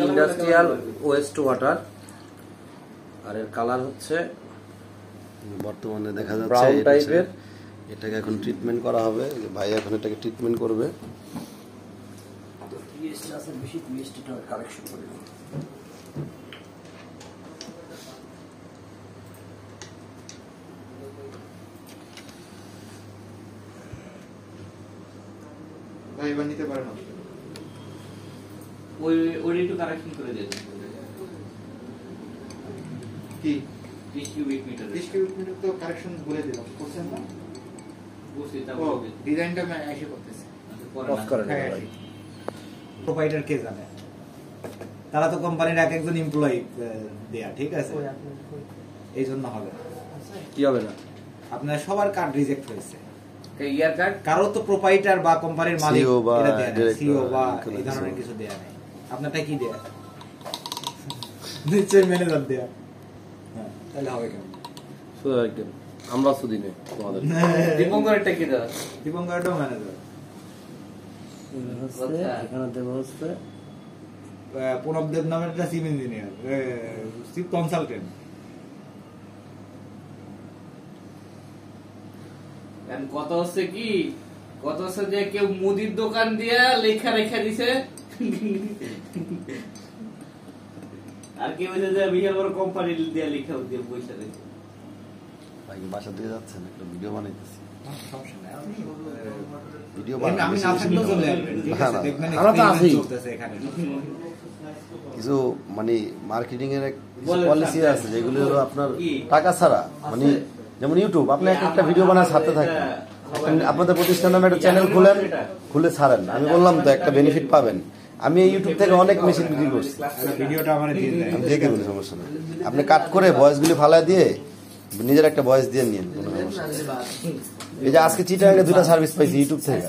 Industrial waste water আর এর colour হচ্ছে বর্তমানে দেখা যাচ্ছে ব্রাউন টাইপের। এটাকে এখন ট্রিটমেন্ট করা হবে, ভাই এখন এটাকে ট্রিটমেন্ট করবে। ভাই এবার নিতে পারেন ওই একটু কারেকশন করে দিন। কি 30 কিউবিক মিটার 30 কিউবিক মিটার তো কারেকশন বলে দিলাম, করছেন না? বুঝছি, তা ও বলবে ডিজাইনটা আমি এসে করতেছি। অফ করে দেবো ভাই। প্রোভাইডার কে জানে, তারা তো কোম্পানির এক একজন এমপ্লয়ি দেয়া, ঠিক আছে, এই জন্য হবে কি হবে না, আপনার সবার কার্ড রিজেক্ট হয়েছে, ইয়ার কার্ড কারো তো প্রোপাইটার বা কোম্পানির মালিক CEO বা এটা দেয়া নেই, director সিইও বা কোনো এই ধরনের কিছু। কিছু দেয়া নেই। আপনারটা কি দেয়া? নিশ্চয়ই ম্যানেজার দেয়া। হ্যাঁ, তাহলে হবে কেন? শুধু একদম আমরা শুধু নেই তোমাদের দীপঙ্করেরটা কি দেওয়া? দীপঙ্করটাও ম্যানেজার। এখানে দেবো হচ্ছে প্রণবদেব নামের একটা চিফ ইঞ্জিনিয়ার, চিফ কনসালটেন্ট। কত হচ্ছে কি, কত হচ্ছে যে কেউ মুদির দোকান দিয়া লেখা রেখা দিছে, আর কেউ হচ্ছে যে বিশাল বড় কোম্পানি দিয়া লেখা দিয়ে পয়সা দিছে। ভাই বাসা দিয়ে যাচ্ছেন, একটা ভিডিও বানাইতেছি। ভিডিও আমি না থাকলেও চলে আসবেন, ঠিক আছে, দেখবেন আমরা তো আছি। experiment চলতেছে এখানে। কিছু মানে মার্কেটিং এর বলেন পলিসি স্যার। আছে যেগুলো হলো আপনার কি? টাকা ছাড়া, মানে যেমন ইউটিউব, আপনি একটা ভিডিও বানায় ছাড়তে থাকেন, আপনাদের প্রতিষ্ঠান নামে একটা চ্যানেল খুলেন, খুলে ছাড়েন, আমি বললাম তো একটা বেনিফিট পাবেন। আমি এই ইউটিউব থেকে অনেক মেশিন বিক্রি করছি, ভিডিওটা আমার দিয়ে দেয়। আমি দেখে বলি, সমস্যা নেই। আপনি কাট করে ভয়েস গুলি ফালায় দিয়ে নিজের একটা ভয়েস দিয়ে নিন, কোনো সমস্যা নেই। এই যে আজকে চিটাগাঙ্গে 2টা সার্ভিস পাইছি ইউটিউব থেকে,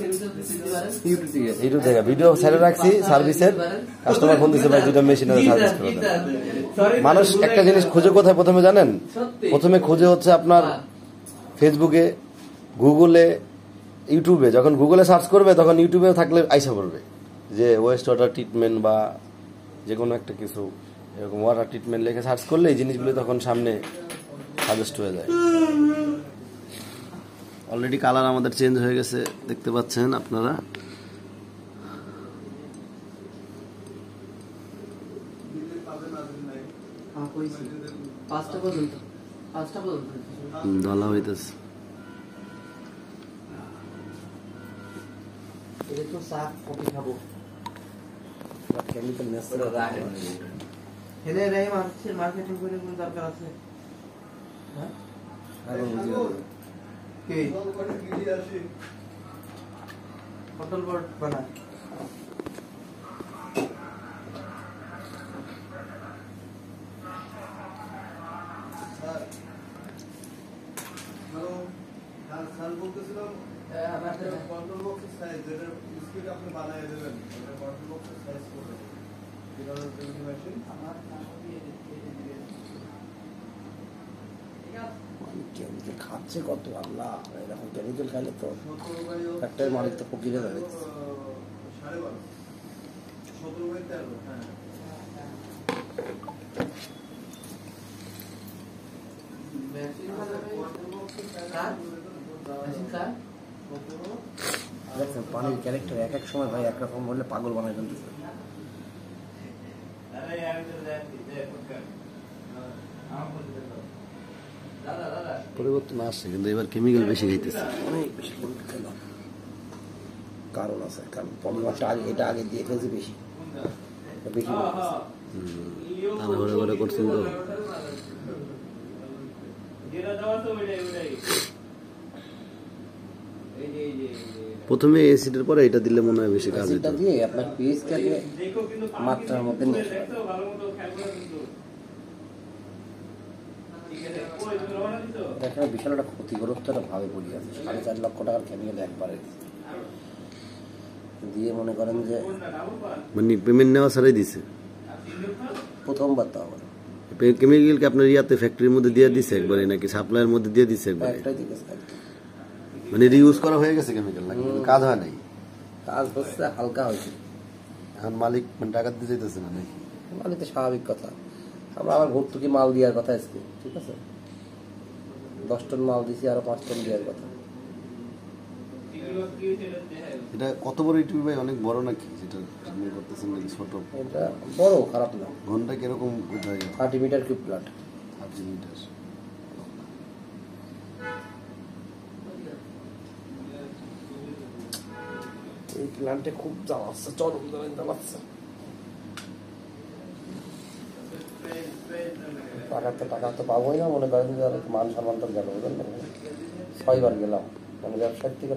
ইউটিউব থেকে ভিডিও ছেড়ে রাখছি সার্ভিসের, কাস্টমার ফোন দিচ্ছে ভাই 2টা মেশিন সার্ভিস করে দেন। মানুষ একটা জিনিস খুঁজে কোথায় প্রথমে জানেন? প্রথমে খুঁজে হচ্ছে আপনার ফেসবুকে, গুগলে, ইউটিউবে। যখন গুগলে সার্চ করবে তখন ইউটিউবে থাকলে আইসা পড়বে যে ওয়েস্ট ওয়াটার ট্রিটমেন্ট বা যে কোনো একটা কিছু এরকম ওয়াটার ট্রিটমেন্ট লিখে সার্চ করলে এই জিনিসগুলো তখন সামনে সাজেস্ট হয়ে যায়। অলরেডি কালার আমাদের চেঞ্জ হয়ে গেছে, দেখতে পাচ্ছেন আপনারা। ডালা হইতেছে। কেমিক্যাল মার্কেটিং করে কোন দরকার আছে? হোটেল বোর্ড বানায় কেমিক্যাল খাচ্ছে কত আল্লাহ, এরকম কেমিক্যাল খাইলে তো ফ্যাক্টরির মালিক তো ফকিরে যাবে। দেখছেন পানির ক্যারেক্টার এক এক সময় ভাই একরকম বললে পাগল বানাই ফেলতেছে। পরিবর্তন আসছে, কিন্তু এবার কেমিক্যাল বেশি খাইতেছে। অনেক বেশি কেমিক্যাল কারণ আছে, কারণ পলিমারটা আগে এটা আগে দিয়ে ফেলছি বেশি বেশি তারা ঘরে ঘরে করছেন তো। প্রথমে এসিডের পরে এটা দিলে মনে হয় বেশি কাজ হতো। এটা দিয়ে আপনার পিএইচটাকে মাত্রার মধ্যে নিয়ে আসবে। এখানে বিশাল একটা ক্ষতিগ্রস্ত একটা ভাবে পড়ি আছে, 4.5 লক্ষ টাকার কেমিক্যাল একবারে দিয়ে মনে করেন যে মানে পেমেন্ট নেওয়া ছাড়াই দিছে প্রথমবার তো আবার কেমিক্যাল কি আপনার ইয়াতে ফ্যাক্টরির মধ্যে দিয়ে দিছে একবারে, নাকি সাপ্লাইয়ের মধ্যে দিয়ে দিছে একবারে? একটাই দিকে মানে রিউজ করা হয়ে গেছে কেমিক্যাল, নাকি কাজ হয় নাই? কাজ হচ্ছে হালকা হয়েছে, এখন মালিক মানে টাকা দিতে চাইতেছে না নাকি? মানে তো স্বাভাবিক কথা। আমরা আবার ভর্তুকি মাল দেওয়ার কথা আজকে, ঠিক আছে, 10 টন মাল দিছি, আরো 5 টন দেওয়ার কথা। এটা কত বড় ইউটিউব ভাই? অনেক বড় নাকি যেটা আপনি করতেছেন নাকি ছোট? এটা বড়, খারাপ না। ঘন্টা কিরকম কোথায়? 30 মিটার কিউব প্লান্ট। 30 মিটার। এই প্ল্যান্টে খুব জ্বালাচ্ছে, চরম জ্বালাচ্ছে। টাকা তো পাবোই না, মনে করেন যে মান সম্মান তো গেল, বুঝলেন না? 6 বার গেলাম, মানে ব্যবসার থেকে